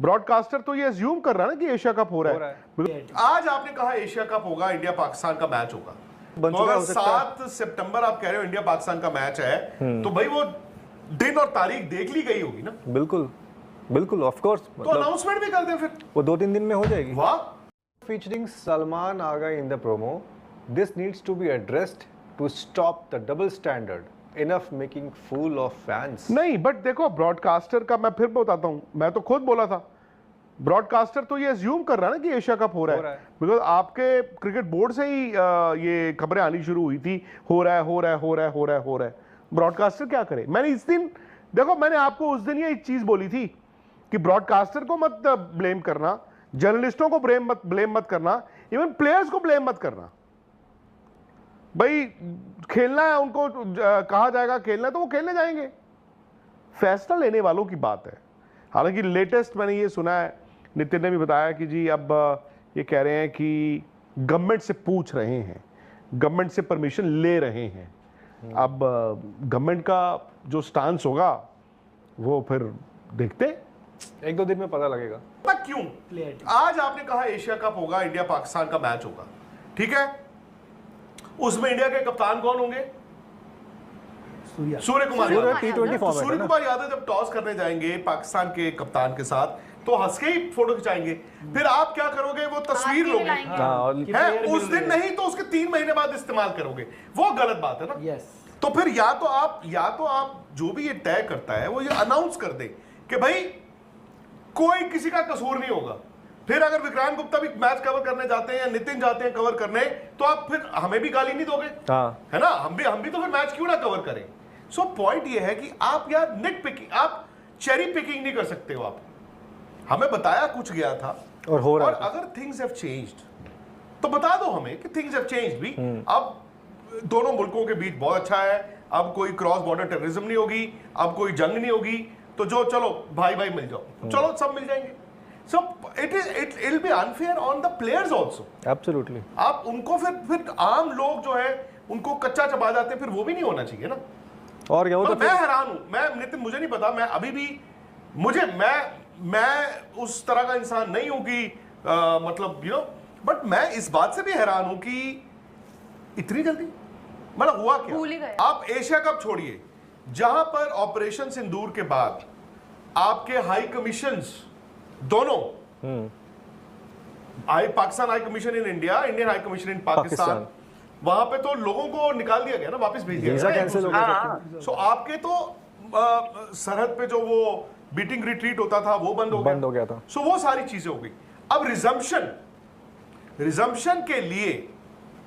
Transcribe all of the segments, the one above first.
Broadcaster तो ये assume कर रहा है ना कि एशिया कप हो रहा है। आज आपने कहा एशिया कप होगा, इंडिया पाकिस्तान का मैच होगा, तो अगर 7 सितंबर आप कह रहे हो इंडिया पाकिस्तान का मैच है, तो भाई वो दिन और तारीख देख ली गई होगी ना। बिल्कुल बिल्कुल, ऑफ कोर्स। तो अनाउंसमेंट भी कर दें फिर, वो 2-3 दिन में हो जाएगी। वाह। Featuring Salman Agha in the promo, this needs to be addressed to stop the double standard, enough making fool of fans. नहीं, बट देखो ब्रॉडकास्टर का मैं फिर बताता हूं, मैं तो खुद बोला था, ब्रॉडकास्टर तो ये अज्यूम कर रहा है ना कि एशिया कप हो रहा है, बिकॉज आपके क्रिकेट बोर्ड से ही ये खबरें आनी शुरू हुई थी, हो रहा है हो रहा है हो रहा है हो रहा है हो रहा है। ब्रॉडकास्टर क्या करे? मैंने इस दिन, देखो मैंने आपको उस दिन ये एक चीज बोली थी कि ब्रॉडकास्टर को मत ब्लेम करना, जर्नलिस्टों को ब्लेम मत करना, इवन प्लेयर्स को ब्लेम मत करना। भाई खेलना है उनको, कहा जाएगा खेलना है तो वो खेलने जाएंगे, फैसला लेने वालों की बात है। हालांकि लेटेस्ट मैंने ये सुना है, नितिन ने भी बताया कि जी अब ये कह रहे हैं कि गवर्नमेंट से पूछ रहे हैं, गवर्नमेंट से परमिशन ले रहे हैं। अब गवर्नमेंट का जो स्टांस होगा वो फिर देखते, 1-2 दिन में पता लगेगा। क्यों आज आपने कहा एशिया कप होगा, इंडिया पाकिस्तान का मैच होगा, ठीक है, उसमें इंडिया के कप्तान कौन होंगे? सूर्य कुमार यादव। T20 फॉर्मेट है। सूर्य कुमार यादव जब टॉस करने जाएंगे पाकिस्तान के कप्तान के साथ, तो हंस के ही फोटो खिंचाएंगे। फिर आप क्या करोगे? वो तस्वीर लोगे है उस दिन नहीं तो उसके 3 महीने बाद इस्तेमाल करोगे, वो गलत बात है ना। तो फिर या तो आप जो भी ये तय करता है वो ये अनाउंस कर दे कि भाई कोई किसी का कसूर नहीं होगा। फिर अगर विक्रांत गुप्ता भी मैच कवर करने जाते हैं या नितिन जाते हैं कवर करने, तो आप फिर हमें भी गाली नहीं दोगे, है ना? हम भी तो फिर मैच क्यों ना कवर करें। सो पॉइंट ये है कि आप यार निट पिकिंग, आप चेरी पिकिंग नहीं कर सकते हो। आप हमें बताया कुछ गया था और हो रहा है, अगर थिंग्स हैव चेंज्ड तो बता दो हमें कि थिंग्स हैव चेंज्ड भी। अब दोनों मुल्कों के बीच बहुत अच्छा है, अब कोई क्रॉस बॉर्डर टेररिज्म नहीं होगी, अब कोई जंग नहीं होगी, तो जो चलो भाई भाई मिल जाओ, चलो सब मिल जाएंगे। So it will be unfair on the players also. Absolutely. आप उनको फिर आम लोग जो है उनको कच्चा चबा जाते हैं, फिर वो भी नहीं होना चाहिए ना। और क्या होता है? मैं हैरान हूं, मैं नितिन मुझे नहीं पता, मैं अभी भी मैं उस तरह का इंसान नहीं हूं कि मतलब यू नो, बट मैं इस बात से भी हैरान हूं कि इतनी जल्दी मतलब हुआ क्या? आप एशिया कप छोड़िए, जहां पर ऑपरेशन सिंदूर के बाद आपके हाई कमीशंस दोनों, Pakistan high commission in India, Indian high commission इन पाकिस्तान, वहां पे तो लोगों को निकाल दिया गया ना, वापस भेज दिया गया। सो आपके तो सरहद पे जो वो बीटिंग रिट्रीट होता था वो बंद हो गया था। सो वो सारी चीजें हो गई। अब रिजम्पशन के लिए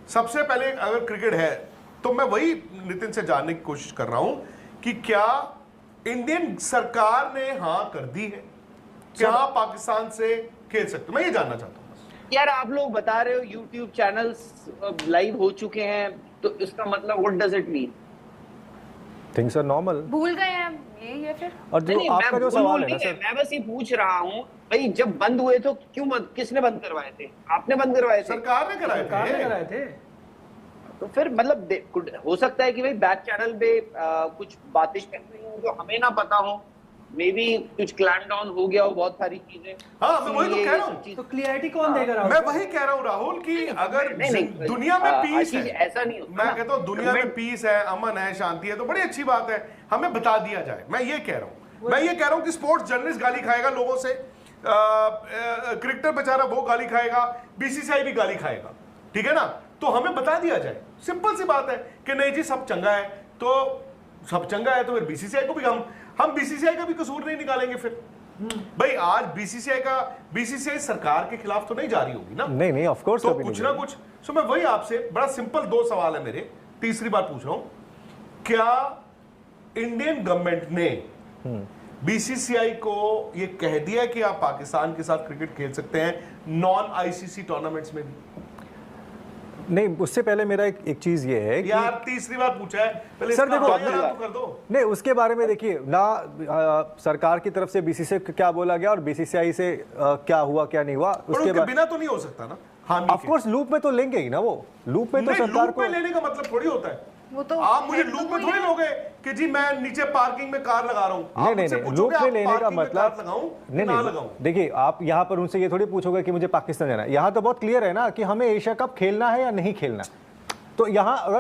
सबसे पहले अगर क्रिकेट है तो मैं वही नितिन से जानने की कोशिश कर रहा हूं कि क्या इंडियन सरकार ने हाँ कर दी है, क्या पाकिस्तान से खेल सकते? मैं ये जानना चाहता हूँ। यार आप लोग बता रहे हो YouTube चैनल्स लाइव हो चुके हैं, तो इसका मतलब what does it mean? Things are normal. भूल गए हैं ये फिर? और जो आपका जो सवाल है ना सर, मैं बस ये पूछ रहा हूँ भाई, जब बंद हुए तो क्यों किसने बंद करवाए थे? आपने बंद करवाए थे? सरकार ने कराए थे। तो फिर मतलब हो सकता है कि भाई बैक चैनल पे कुछ बातें कर रही हो जो हमें ना पता हो, मे बी कुछ क्लैम डाउन हो गया हो, बहुत सारी चीजें। हाँ, मैं वही तो कह रहा हूँ। तो क्लियरिटी कौन देगा राहुल? मैं वही कह रहा हूँ राहुल कि अगर दुनिया में पीस है, ऐसा नहीं होता। मैं कहता हूँ दुनिया में पीस है, अमन है, शांति है, तो बड़ी अच्छी बात है, हमें बता दिया जाए। मैं ये कह रहा हूँ कि स्पोर्ट्स जर्नलिस्ट गाली खाएगा लोगों से, क्रिकेटर बेचारा वो गाली खाएगा, बीसीसीआई भी गाली खाएगा, ठीक है ना? तो हमें बता दिया जाए, सिंपल सी बात है कि नहीं जी सब चंगा है, तो सब चंगा है तो फिर बीसीसीआई को भी हम बीसीसीआई का भी कसूर नहीं निकालेंगे फिर। भाई आज बीसीसीआई सरकार के खिलाफ तो नहीं जा रही होगी ना? नहीं ऑफ कोर्स, तो कुछ ना कुछ। सो मैं वही आपसे बड़ा सिंपल 2 सवाल है मेरे, तीसरी बार पूछ रहा हूं, क्या इंडियन गवर्नमेंट ने बीसीसीआई को ये कह दिया कि आप पाकिस्तान के साथ क्रिकेट खेल सकते हैं नॉन आईसीसी टूर्नामेंट्स में भी? नहीं, उससे पहले मेरा एक चीज ये है कि यार तीसरी बार पूछा है, पहले सर देखो तो कर दो। नहीं, उसके बारे में देखिए ना, सरकार की तरफ से बीसीसीआई क्या बोला गया और बीसीसीआई से क्या हुआ क्या नहीं हुआ, उसके बिना तो नहीं हो सकता ना। ऑफ कोर्स लूप में तो लेंगे ही ना, वो लूप में तो सरकार को लेने का मतलब थोड़ी होता है वो तो आप मुझे है तो लूप में वही थोड़ी है। लोगे कि जी मैं नीचे पार्किंग में कार लगा रहा हूं। आप नहीं मुझसे नहीं पूछोगे लूप में आप लेने का पार्किंग में कार मतलब लगाऊं नहीं ना लगाऊं। देखिए आप यहाँ पर उनसे ये थोड़ी पूछोगे कि मुझे पाकिस्तान जाना है, यहाँ तो बहुत क्लियर है ना कि हमें एशिया कप खेलना है या नहीं खेलना। तो यहाँ अगर